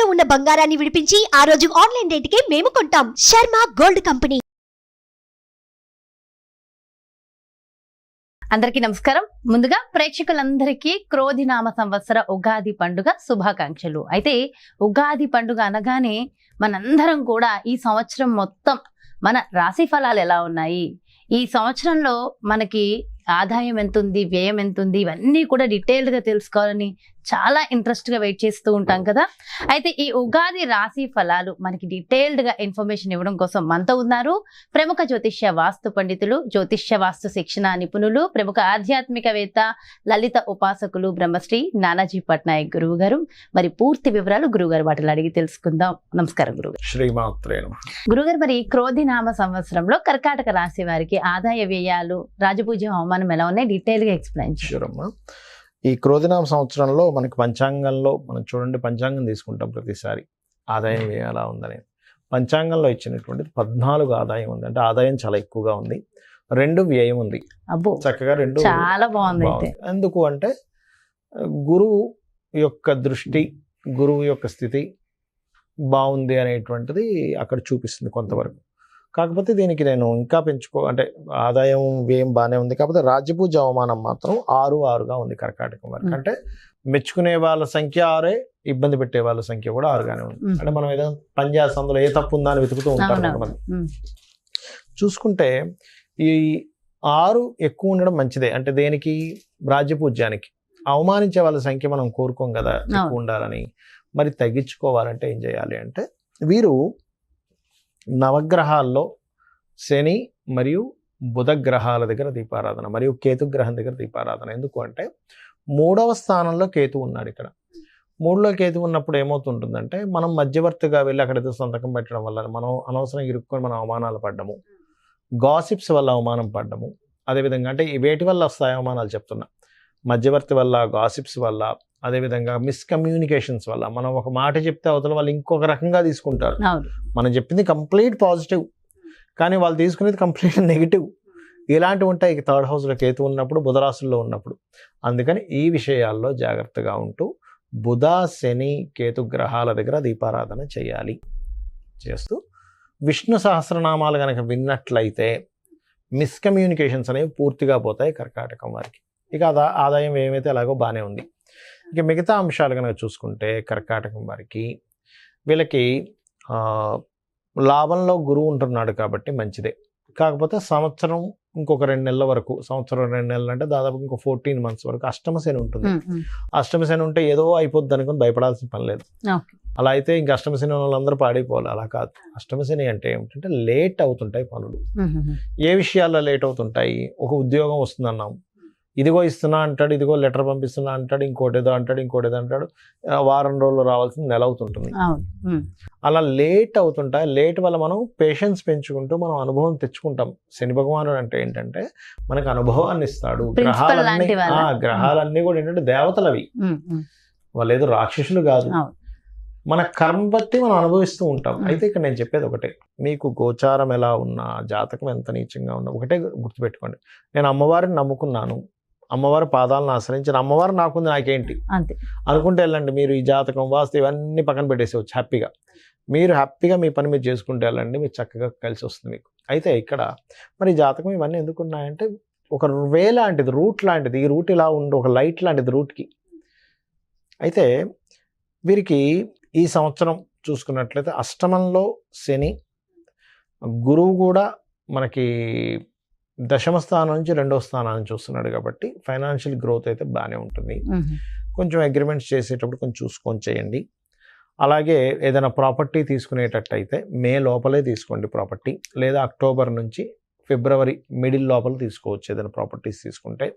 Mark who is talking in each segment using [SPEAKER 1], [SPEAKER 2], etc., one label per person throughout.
[SPEAKER 1] తాకట్టులో ఉన్న బంగారాన్ని విడిపించి ఆ రోజు ఆన్లైన్ రేటుకే మేము కొంటాం. Sharma gold company.
[SPEAKER 2] అందరికీ నమస్కారం. ముందుగా ప్రేక్షకులందరికీ క్రోధినామ సంవత్సర ఉగాది పండుగ శుభాకాంక్షలు. అయితే ఉగాది పండుగ అనగానే మనందరం కూడా ఈ సంవత్సరం మొత్తం మన రాశి ఫలాలు ఎలా ఉన్నాయి, ఈ సంవత్సరంలో మనకి ఆదాయం ఎంత ఉంది, వ్యయం ఎంత ఉంది, ఇవన్నీ కూడా డీటెయిల్డ్గా తెలుసుకోవాలని చాలా ఇంట్రెస్ట్గా వెయిట్ చేస్తూ ఉంటాం కదా. అయితే ఈ ఉగాది రాశి ఫలాలు మనకి డీటెయిల్డ్గా ఇన్ఫర్మేషన్ ఇవ్వడం కోసం మనతో ఉన్నారు ప్రముఖ జ్యోతిష్య వాస్తు పండితులు, జ్యోతిష్య వాస్తు శిక్షణ నిపుణులు, ప్రముఖ ఆధ్యాత్మికవేత్త, లలిత ఉపాసకులు బ్రహ్మశ్రీ నానాజీ పట్నాయక్ గురువు గారు. మరి పూర్తి వివరాలు గురువుగారు వాటిలో అడిగి తెలుసుకుందాం. నమస్కారం గురుగారు.
[SPEAKER 3] శ్రీమాత్రే నమః.
[SPEAKER 2] గురుగారు, మరి క్రోధినామ సంవత్సరంలో కర్కాటక రాశి వారికి ఆదాయ వ్యయాలు, రాజపూజ హోమానం ఎలా ఉన్నాయి, డీటెయిల్గా ఎక్స్ప్లెయిన్ చేయండి.
[SPEAKER 3] ఈ క్రోధినామ సంవత్సరంలో మనకి పంచాంగంలో మనం చూడండి, పంచాంగం తీసుకుంటాం ప్రతిసారి ఆదాయం ఎలా ఉందని. పంచాంగంలో ఇచ్చినటువంటి 14 ఆదాయం ఉంది, అంటే ఆదాయం చాలా ఎక్కువగా ఉంది. 2 వ్యయం ఉంది.
[SPEAKER 2] అబ్బో,
[SPEAKER 3] చక్కగా 2
[SPEAKER 2] చాలా బాగుంది.
[SPEAKER 3] ఎందుకు అంటే గురువు యొక్క దృష్టి, గురువు యొక్క స్థితి బాగుంది అనేటువంటిది అక్కడ చూపిస్తుంది కొంతవరకు. కాకపోతే దీనికి నేను ఇంకా అంటే ఆదాయం వ్యయం బాగానే ఉంది, కాకపోతే రాజ్యపూజ అవమానం మాత్రం 6 ఉంది కర్కాటకం వరకు. అంటే మెచ్చుకునే వాళ్ళ సంఖ్య 6, ఇబ్బంది పెట్టే వాళ్ళ సంఖ్య కూడా 6గానే ఉంది. అంటే మనం ఏదైనా పని చేస్తే అందులో ఏ తప్పు ఉందా అని వెతుకుతూ ఉంటాం కొంతమంది. చూసుకుంటే ఈ 6 ఎక్కువ ఉండడం మంచిదే. అంటే దేనికి? రాజ్యపూజ్యానికి. అవమానించే వాళ్ళ సంఖ్య మనం కోరుకోం కదా ఎక్కువ ఉండాలని. మరి తగ్గించుకోవాలంటే ఏం చేయాలి అంటే, వీరు నవగ్రహాల్లో శని మరియు బుధ గ్రహాల దగ్గర దీపారాధన, మరియు కేతు గ్రహం దగ్గర దీపారాధన. ఎందుకు అంటే 3వ స్థానంలో కేతు ఉన్నాడు. ఇక్కడ 3లో కేతు ఉన్నప్పుడు ఏమవుతుంటుందంటే, మనం మధ్యవర్తిగా వెళ్ళి అక్కడైతే సంతకం పెట్టడం వల్ల మనం అనవసరంగా ఇరుక్కొని మనం అవమానాలు పడ్డము, గాసిప్స్ వల్ల అవమానం పడ్డము. అదేవిధంగా అంటే వేటి వల్ల వస్తాయి అవమానాలు చెప్తున్నా, మధ్యవర్తి వల్ల, గాసిప్స్ వల్ల, అదేవిధంగా మిస్కమ్యూనికేషన్స్ వల్ల. మనం ఒక మాట చెప్తే అవతల వాళ్ళు ఇంకొక రకంగా తీసుకుంటారు. మనం చెప్పింది కంప్లీట్ పాజిటివ్, కానీ వాళ్ళు తీసుకునేది కంప్లీట్ నెగిటివ్. ఇలాంటివి ఉంటాయి 3rd హౌస్లో కేతు ఉన్నప్పుడు, బుధరాశుల్లో ఉన్నప్పుడు. అందుకని ఈ విషయాల్లో జాగ్రత్తగా ఉంటూ బుధ, శని, కేతు గ్రహాల దగ్గర దీపారాధన చేయాలి. చేస్తూ విష్ణు సహస్రనామాలు కనుక విన్నట్లయితే మిస్కమ్యూనికేషన్స్ అనేవి పూర్తిగా పోతాయి కర్కాటకం వారికి. ఇక ఆదాయం ఏమైతే అలాగో బాగానే ఉంది. ఇక మిగతా అంశాలు కనుక చూసుకుంటే కర్కాటకం వారికి, వీళ్ళకి లాభంలో గురువు ఉంటున్నాడు కాబట్టి మంచిదే. కాకపోతే సంవత్సరం ఇంకొక 2 నెలల వరకు, సంవత్సరం 2 నెలలు అంటే దాదాపు ఇంకో 14 months వరకు అష్టమశని ఉంటుంది. అష్టమశని ఉంటే ఏదో అయిపోద్ది అనుకుని భయపడాల్సిన పని లేదు. అలా అయితే ఇంక అష్టమశని వాళ్ళందరూ పాడైపోవాలి. అలా కాదు. అష్టమశని అంటే ఏమిటంటే లేట్ అవుతుంటాయి పనులు. ఏ విషయాల్లో లేట్ అవుతుంటాయి? ఒక ఉద్యోగం వస్తుందన్నాం, ఇదిగో ఇస్తున్నా అంటాడు, ఇదిగో లెటర్ పంపిస్తున్నా అంటాడు, ఇంకోటేదో అంటాడు, వారం రోజులు రావాల్సింది నెల అవుతుంటుంది. అలా లేట్ అవుతుంటాయి. లేట్ వల్ల మనం పేషెన్స్ పెంచుకుంటూ మనం అనుభవం తెచ్చుకుంటాం. శని భగవానుడు అంటే ఏంటంటే మనకు అనుభవాన్ని ఇస్తాడు. గ్రహాలన్నీ కూడా ఏంటంటే దేవతలు అవి, వాళ్ళు ఏదో రాక్షసులు కాదు. మన కర్మ బట్టి మనం అనుభవిస్తూ ఉంటాం. అయితే ఇక్కడ నేను చెప్పేది ఒకటే, మీకు గోచారం ఎలా ఉన్నా, జాతకం ఎంత నీచంగా ఉన్నా ఒకటే గుర్తుపెట్టుకోండి, నేను అమ్మవారిని నమ్ముకున్నాను, అమ్మవారి పాదాలను ఆశ్రయించిన, అమ్మవారు నాకుంది, నాకేంటి అనుకుంటే వెళ్ళండి. మీరు ఈ జాతకం, వాస్తు ఇవన్నీ పక్కన పెట్టేసేవచ్చు. హ్యాపీగా మీరు మీ పని మీరు చేసుకుంటే వెళ్ళండి, మీరు చక్కగా కలిసి వస్తుంది మీకు. అయితే ఇక్కడ మరి జాతకం ఇవన్నీ ఎందుకున్నాయంటే ఒక వే లాంటిది, రూట్ లాంటిది. ఈ రూట్ ఇలా ఉండి ఒక లైట్ లాంటిది రూట్కి. అయితే వీరికి ఈ సంవత్సరం చూసుకున్నట్లయితే అష్టమంలో శని, గురువు కూడా మనకి దశమ స్థానం నుంచి 2వ స్థానాన్ని చూస్తున్నాడు కాబట్టి ఫైనాన్షియల్ గ్రోత్ అయితే బాగానే ఉంటుంది. కొంచెం అగ్రిమెంట్స్ చేసేటప్పుడు కొంచెం చూసుకొని చేయండి. అలాగే ఏదైనా ప్రాపర్టీ తీసుకునేటట్టయితే మే లోపలే తీసుకోండి ప్రాపర్టీ, లేదా అక్టోబర్ నుంచి ఫిబ్రవరి మిడిల్ లోపల తీసుకోవచ్చు ఏదైనా ప్రాపర్టీస్ తీసుకుంటే.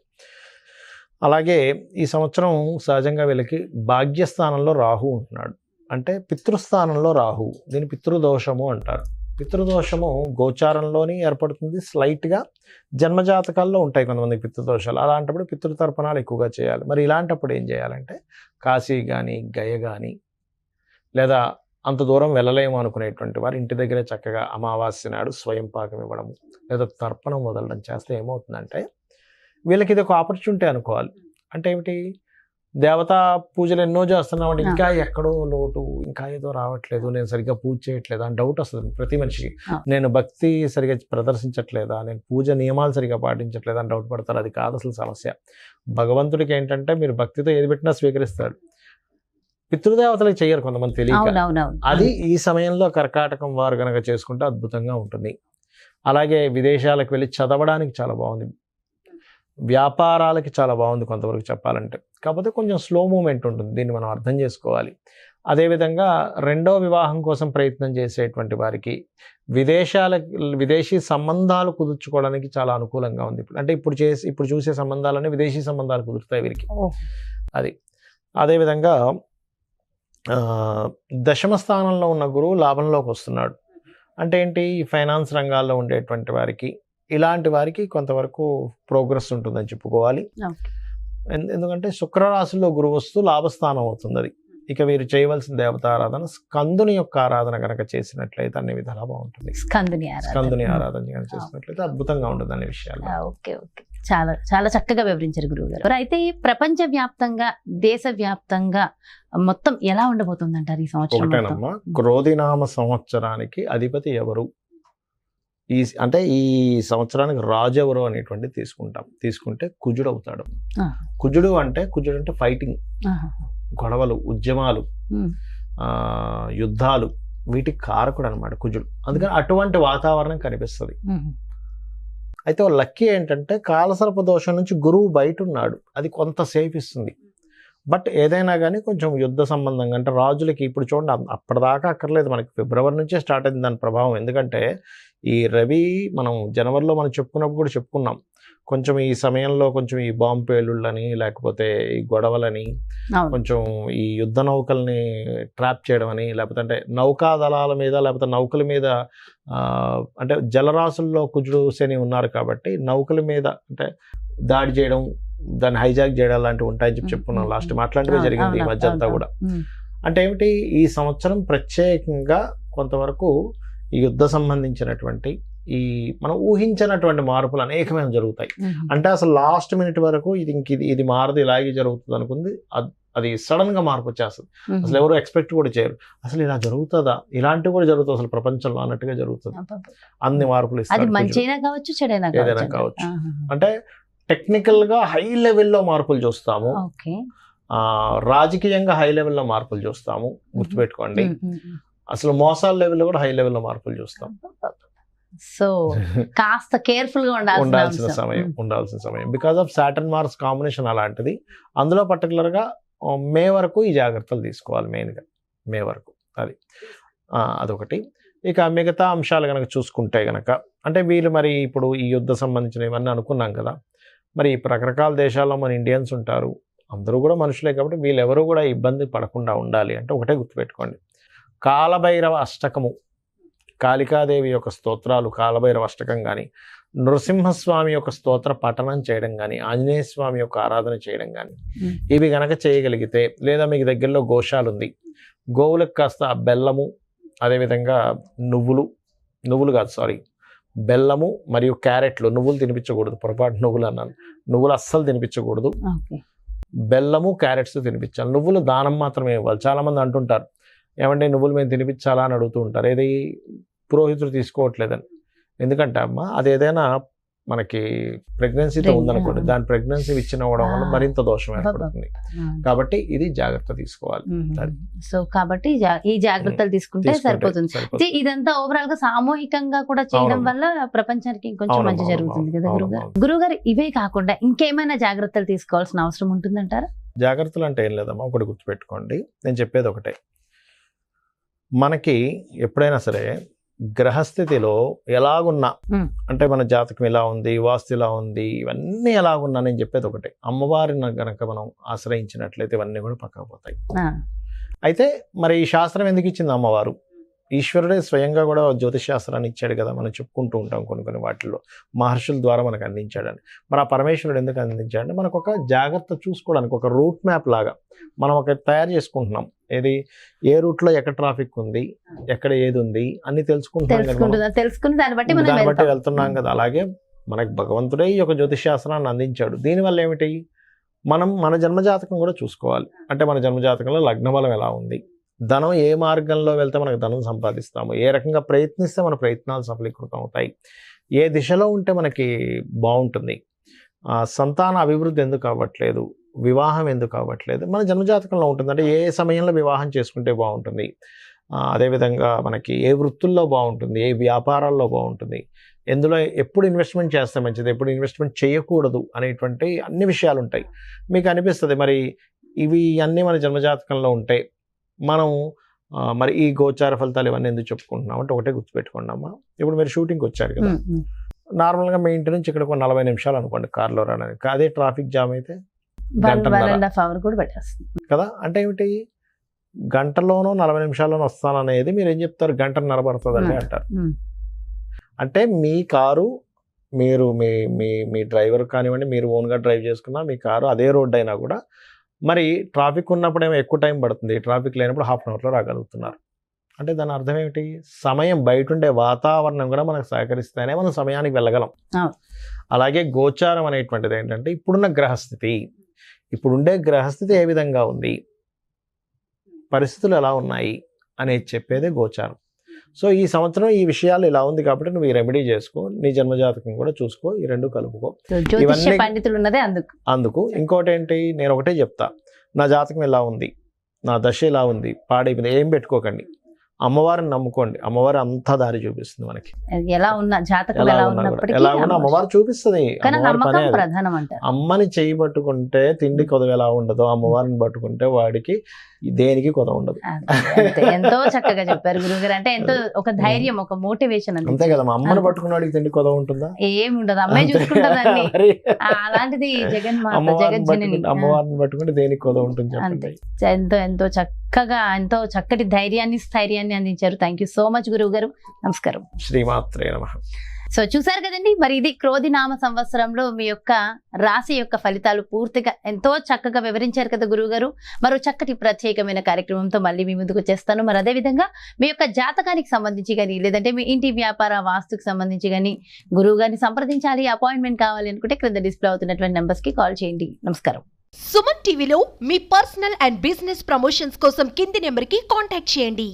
[SPEAKER 3] అలాగే ఈ సంవత్సరం సహజంగా వీళ్ళకి భాగ్యస్థానంలో రాహు ఉంటున్నాడు, అంటే పితృస్థానంలో రాహు. దీని పితృదోషము అంటారు. పితృదోషము గోచారంలోని ఏర్పడుతుంది, స్లైట్గా జన్మజాతకాల్లో ఉంటాయి కొంతమంది పితృదోషాలు. అలాంటప్పుడు పితృతర్పణాలు ఎక్కువగా చేయాలి. మరి ఇలాంటప్పుడు ఏం చేయాలంటే కాశీ కానీ, గయ కానీ, లేదా అంత దూరం వెళ్ళలేము అనుకునేటువంటి వారు ఇంటి దగ్గరే చక్కగా అమావాస్య నాడు స్వయం పాకం ఇవ్వడము, లేదా తర్పణం వదలడం చేస్తే ఏమవుతుందంటే వీళ్ళకి ఇది ఒక ఆపర్చునిటీ అనుకోవాలి. అంటే ఏమిటి, దేవతా పూజలు ఎన్నో చేస్తున్నాం అంటే ఇంకా ఎక్కడో లోటు, ఇంకా ఏదో రావట్లేదు, నేను సరిగ్గా పూజ చేయట్లేదు అని డౌట్ వస్తుంది ప్రతి మనిషికి. నేను భక్తి సరిగ్గా ప్రదర్శించట్లేదా, నేను పూజ నియమాలు సరిగ్గా పాటించట్లేదా అని డౌట్ పడతారు. అది కాదు అసలు సమస్య. భగవంతుడికి ఏంటంటే మీరు భక్తితో ఏది పెట్టినా స్వీకరిస్తాడు. పితృదేవతలకు చెయ్యరు కొంతమంది తెలియక. అది ఈ సమయంలో కర్కాటకం వారు కనుక చేసుకుంటే అద్భుతంగా ఉంటుంది. అలాగే విదేశాలకు వెళ్ళి చదవడానికి చాలా బాగుంది, వ్యాపారాలకి చాలా బాగుంది కొంతవరకు చెప్పాలంటే. కాకపోతే కొంచెం స్లో మూమెంట్ ఉంటుంది, దీన్ని మనం అర్థం చేసుకోవాలి. అదేవిధంగా రెండో వివాహం కోసం ప్రయత్నం చేసేటువంటి వారికి విదేశీ సంబంధాలు కుదుర్చుకోవడానికి చాలా అనుకూలంగా ఉంది. అంటే ఇప్పుడు చూసే సంబంధాలన్నీ విదేశీ సంబంధాలు కుదురుతాయి వీరికి. అది అదేవిధంగా దశమ స్థానంలో ఉన్న గురువు లాభంలోకి వస్తున్నాడు. అంటే ఏంటి, ఫైనాన్స్ రంగాల్లో ఉండేటువంటి వారికి, ఇలాంటి వారికి కొంతవరకు ప్రోగ్రెస్ ఉంటుందని చెప్పుకోవాలి. ఎందుకంటే శుక్రరాశిలో గురువు వస్తూ లాభస్థానం అవుతుంది అది. ఇక వీరు చేయవలసిన దేవతారాధన స్కందుని యొక్క ఆరాధన కనుక చేసినట్లయితే అన్ని విధాలా బాగుంటుంది. స్కందుని ఆరాధన కనుక చేసినట్లయితే అద్భుతంగా ఉంటుంది అనే విషయాలు.
[SPEAKER 2] ఓకే ఓకే, చాలా చాలా చక్కగా వివరించారు గురువు గారు. అయితే ప్రపంచ వ్యాప్తంగా, దేశ వ్యాప్తంగా మొత్తం ఎలా ఉండబోతుంది అంటారు ఈ సంవత్సరం?
[SPEAKER 3] ఒకటేనమ్మా, క్రోధినామ సంవత్సరానికి అధిపతి ఎవరు, అంటే ఈ సంవత్సరానికి రాజు ఎవరు అనేటువంటి తీసుకుంటే కుజుడు అవుతాడు. కుజుడు అంటే ఫైటింగ్, గొడవలు, ఉద్యమాలు, యుద్ధాలు, వీటికి కారకుడు అనమాట కుజుడు. అందుకని అటువంటి వాతావరణం కనిపిస్తుంది. అయితే లక్కీ ఏంటంటే కాలసర్ప దోషం నుంచి గురువు బయట ఉన్నాడు, అది కొంత సేఫ్ ఇస్తుంది. బట్ ఏదైనా కానీ కొంచెం యుద్ధ సంబంధంగా, అంటే రాజులకి ఇప్పుడు చూడండి అప్పటిదాకా అక్కర్లేదు, మనకి ఫిబ్రవరి నుంచే స్టార్ట్ అయింది దాని ప్రభావం. ఎందుకంటే ఈ రవి మనం జనవరిలో మనం చెప్పుకున్నప్పుడు కూడా చెప్పుకున్నాం, కొంచెం ఈ సమయంలో కొంచెం ఈ బాంబు పేలుళ్ళని, లేకపోతే ఈ గొడవలని, కొంచెం ఈ యుద్ధ నౌకల్ని ట్రాప్ చేయడం అని, లేకపోతే అంటే నౌకా దళాల మీద, లేకపోతే నౌకల మీద, అంటే జలరాశుల్లో కుజుడు శని ఉన్నారు కాబట్టి నౌకల మీద అంటే దాడి చేయడం, దాన్ని హైజాక్ చేయడం లాంటివి ఉంటాయని చెప్పుకున్నాం లాస్ట్. అట్లాంటివే జరిగింది ఈ మధ్య అంతా కూడా. అంటే ఏమిటి, ఈ సంవత్సరం ప్రత్యేకంగా కొంతవరకు ఈ యుద్ధ సంబంధించినటువంటి ఈ మనం ఊహించినటువంటి మార్పులు అనేకమైన జరుగుతాయి. అంటే అసలు లాస్ట్ మినిట్ వరకు ఇది మారదు, ఇలాగే జరుగుతుంది అనుకుంది, అది సడన్ గా మార్పు వచ్చేస్తుంది. అసలు ఎవరు ఎక్స్పెక్ట్ కూడా చేయరు, అసలు ఇలా జరుగుతుందా, ఇలాంటివి కూడా జరుగుతుంది అసలు ప్రపంచంలో అన్నట్టుగా జరుగుతుంది. అన్ని మార్పులు ఏదైనా కావచ్చు. అంటే టెక్నికల్ గా హై లెవెల్లో మార్పులు చూస్తాము, రాజకీయంగా హై లెవెల్లో మార్పులు చూస్తాము, గుర్తుపెట్టుకోండి. అసలు మోసాల లెవెల్లో కూడా హై లెవెల్లో మార్పులు చూస్తాం.
[SPEAKER 2] సో కాస్త కేర్ఫుల్ గా ఉండాల్సిన
[SPEAKER 3] సమయం because of Saturn Mars combination అలాంటిది. అందులో పర్టికులర్ గా మే వరకు ఈ జాగ్రత్తలు తీసుకోవాలి, మెయిన్గా మే వరకు. అదొకటి. ఇక మిగతా అంశాలు కనుక చూసుకుంటే కనుక, అంటే వీళ్ళు మరి ఇప్పుడు ఈ యుద్ధ సంబంధించిన ఇవన్నీ అనుకున్నాం కదా, మరి రకరకాల దేశాల్లో మన ఇండియన్స్ ఉంటారు, అందరూ కూడా మనుషులే కాబట్టి వీళ్ళెవరూ కూడా ఇబ్బంది పడకుండా ఉండాలి అంటే ఒకటే గుర్తుపెట్టుకోండి, కాలభైరవ అష్టకము, కాళికాదేవి యొక్క స్తోత్రాలు, కాలభైరవ అష్టకం కానీ, నృసింహస్వామి యొక్క స్తోత్ర పఠనం చేయడం కానీ, ఆంజనేయ స్వామి యొక్క ఆరాధన చేయడం కానీ, ఇవి గనక చేయగలిగితే, లేదా మీకు దగ్గరలో గోశాల ఉంది, గోవులకు కాస్త బెల్లము, అదేవిధంగా నువ్వులు కాదు సారీ బెల్లము మరియు క్యారెట్లు, నువ్వులు తినిపించకూడదు, పొరపాటు నువ్వులు అన్నాను, నువ్వులు అస్సలు తినిపించకూడదు, బెల్లము క్యారెట్స్ తినిపించాలి. నువ్వులు దానం మాత్రమే ఇవ్వాలి. చాలామంది అంటుంటారు ఏమంటే నువ్వులు మేము తినిపించాలా అని అడుగుతూ ఉంటారు, ఏది పురోహితుడు తీసుకోవట్లేదని. ఎందుకంటే అమ్మ అది ఏదైనా మనకి ప్రెగ్నెన్సీతో ఉందనుకోండి, దాని ప్రెగ్నెన్సీ ఇచ్చినవ్వడం వల్ల మరింత దోషం ఏర్పడుతుంది. కాబట్టి ఇది జాగ్రత్త తీసుకోవాలి.
[SPEAKER 2] సో కాబట్టి ఈ జాగ్రత్తలు తీసుకుంటే సరిపోతుంది. ఇదంతా ఓవరాల్ గా సామూహికంగా కూడా చేయడం వల్ల ప్రపంచానికి ఇంకొంచెం మంచి జరుగుతుంది కదా గురుగారు. ఇవే కాకుండా ఇంకేమైనా జాగ్రత్తలు తీసుకోవాల్సిన అవసరం ఉంటుందంటారా?
[SPEAKER 3] జాగ్రత్తలు అంటే ఏం లేదమ్మా, ఒకటి గుర్తుపెట్టుకోండి, నేను చెప్పేది ఒకటే, మనకి ఎప్పుడైనా సరే గ్రహస్థితిలో ఎలాగున్నా, అంటే మన జాతకం ఎలా ఉంది, వాస్తు ఎలా ఉంది, ఇవన్నీ ఎలాగున్నా, నేను చెప్పేది ఒకటే, అమ్మవారిని గనక మనం ఆశ్రయించినట్లయితే ఇవన్నీ కూడా పక్కకు పోతాయి. అయితే మరి ఈ శాస్త్రం ఎందుకు ఇచ్చింది అమ్మవారు? ఈశ్వరుడే స్వయంగా కూడా జ్యోతిష్ శాస్త్రాన్ని ఇచ్చాడు కదా, మనం చెప్పుకుంటూ ఉంటాం కొన్ని వాటిల్లో, మహర్షుల ద్వారా మనకు అందించాడని. మరి ఆ పరమేశ్వరుడు ఎందుకు అందించాడంటే మనకు ఒక జాగ్రత్త చూసుకోవడానికి, ఒక రూట్ మ్యాప్ లాగా మనం ఒక తయారు చేసుకుంటున్నాం. ఏది, ఏ రూట్ లో ఎక్కడ ట్రాఫిక్ ఉంది, ఎక్కడ ఏది ఉంది అన్ని
[SPEAKER 2] తెలుసుకుని దాన్ని బట్టి
[SPEAKER 3] వెళ్తున్నాం కదా. అలాగే మనకు భగవంతుడే ఈ యొక్క జ్యోతిష్ శాస్త్రాన్ని అందించాడు. దీనివల్ల ఏమిటి, మనం మన జన్మజాతకం కూడా చూసుకోవాలి. అంటే మన జన్మజాతకంలో లగ్నబలం ఎలా ఉంది, ధనం ఏ మార్గంలో వెళ్తే మనకు ధనం సంపాదిస్తాము, ఏ రకంగా ప్రయత్నిస్తే మన ప్రయత్నాలు సఫలీకృతం అవుతాయి, ఏ దిశలో ఉంటే మనకి బాగుంటుంది, సంతాన అభివృద్ధి ఎందుకు అవ్వట్లేదు, వివాహం ఎందుకు అవ్వట్లేదు, మన జన్మజాతకంలో ఉంటుంది. అంటే ఏ సమయంలో వివాహం చేసుకుంటే బాగుంటుంది, అదేవిధంగా మనకి ఏ వృత్తుల్లో బాగుంటుంది, ఏ వ్యాపారాల్లో బాగుంటుంది, ఎందులో ఎప్పుడు ఇన్వెస్ట్మెంట్ చేస్తే మంచిది, ఎప్పుడు ఇన్వెస్ట్మెంట్ చేయకూడదు అనేటువంటి అన్ని విషయాలు ఉంటాయి. మీకు అనిపిస్తుంది మరి ఇవి అన్నీ మన జన్మజాతకంలో ఉంటాయి, మనం మరి ఈ గోచార ఫలితాలు ఇవన్నీ ఎందుకు చెప్పుకుంటున్నాం అంటే ఒకటే గుర్తుపెట్టుకున్నామా, ఇప్పుడు మీరు షూటింగ్కి వచ్చారు కదా, నార్మల్గా మీ ఇంటి నుంచి ఇక్కడ 40 నిమిషాలు అనుకోండి కార్లో రావడానికి, అదే ట్రాఫిక్ జామ్ అయితే
[SPEAKER 2] 1.5 hours కూడా పెట్టేస్తుంది
[SPEAKER 3] కదా. అంటే ఏమిటి, గంటలోనో 40 నిమిషాల్లోనో వస్తాననేది మీరు ఏం చెప్తారు, గంటన్నర పడుతుందండి అంటారు. అంటే మీ కారు మీరు మీ మీ మీ డ్రైవర్ కానివ్వండి, మీరు ఓన్గా డ్రైవ్ చేసుకున్నా మీ కారు అదే రోడ్డు అయినా కూడా మరి ట్రాఫిక్ ఉన్నప్పుడేమో ఎక్కువ టైం పడుతుంది, ట్రాఫిక్ లేనప్పుడు 1/2 hourలో రాగలుగుతున్నారు. అంటే దాని అర్థం ఏమిటి, సమయం బయట ఉండే వాతావరణం కూడా మనకు సహకరిస్తేనే మనం సమయానికి వెళ్ళగలం. అలాగే గోచారం అనేటువంటిది ఏంటంటే ఇప్పుడున్న గ్రహస్థితి, ఇప్పుడుండే గ్రహస్థితి ఏ విధంగా ఉంది, పరిస్థితులు ఎలా ఉన్నాయి అనేది చెప్పేదే గోచారం. సో ఈ సంవత్సరం ఈ విషయాలు ఇలా ఉంది కాబట్టి నువ్వు ఈ రెమెడీ చేసుకో, నీ జన్మజాతకం కూడా చూసుకో, ఈ రెండు కలుపుకో.
[SPEAKER 2] జ్యోతిష్య పండితులు ఉన్నదే అందుకు.
[SPEAKER 3] ఇంకోటి ఏంటి, నేను ఒకటే చెప్తా, నా జాతకం ఎలా ఉంది, నా దశ ఎలా ఉంది, పాడైపోయింది ఏం పెట్టుకోకండి, అమ్మవారిని నమ్ముకోండి, అమ్మవారు అంతా దారి చూపిస్తుంది మనకి.
[SPEAKER 2] ఎలా ఉన్నా జాతకం ఎలా
[SPEAKER 3] ఉన్నా అమ్మవారు చూపిస్తుంది.
[SPEAKER 2] ప్రధానం అంటారు.
[SPEAKER 3] అమ్మని చేయి పట్టుకుంటే తిండి కొదవ ఎలా ఉండదు, అమ్మవారిని పట్టుకుంటే వాడికి దేనికి కొదవ ఉండదు.
[SPEAKER 2] ఎంతో చక్కగా చెప్పారు గురువుగారు. అంటే ఎంతో ఒక ధైర్యం, ఒక మోటివేషన్
[SPEAKER 3] అంతే కదా. అమ్మని పట్టుకున్న వాడికి తిండి కొదవ ఉంటుందా,
[SPEAKER 2] ఏమి ఉండదు, అమ్మాయి చూసుకుంటుందండి. అలాంటిది జగన్మాత జగజ్జనని,
[SPEAKER 3] అమ్మవారిని పట్టుకుంటే దేనికి కొదవ ఉంటుంది చెప్పండి.
[SPEAKER 2] ఎంతో ఎంతో చక్కగా, ఎంతో చక్కటి ధైర్యాన్ని స్థైర్యాన్ని అందించారు. థ్యాంక్ యూ సో మచ్ గురువు గారు. నమస్కారం.
[SPEAKER 3] శ్రీమాత్రే నమః.
[SPEAKER 2] సో చూసారు కదండి, మరి ఇది క్రోధినామ సంవత్సరంలో మీ యొక్క రాశి యొక్క ఫలితాలు పూర్తిగా ఎంతో చక్కగా వివరించారు కదా గురువు గారు. మరో చక్కటి ప్రత్యేకమైన కార్యక్రమంతో మళ్ళీ మీ ముందుకు వచ్చేస్తాను. మరి అదే విధంగా మీ యొక్క జాతకానికి సంబంధించి కానీ, లేదంటే మీ ఇంటి వ్యాపార వాస్తుకు సంబంధించి కానీ గురువు గారిని సంప్రదించాలి, అపాయింట్మెంట్ కావాలి అనుకుంటే క్రింద డిస్ప్లే అవుతున్నటువంటి నెంబర్స్ కి కాల్ చేయండి. నమస్కారం.
[SPEAKER 1] సుమన్ టీవీలో మీ పర్సనల్ అండ్ బిజినెస్ ప్రమోషన్స్ కోసం కింది నెంబర్కి కాంటాక్ట్ చేయండి.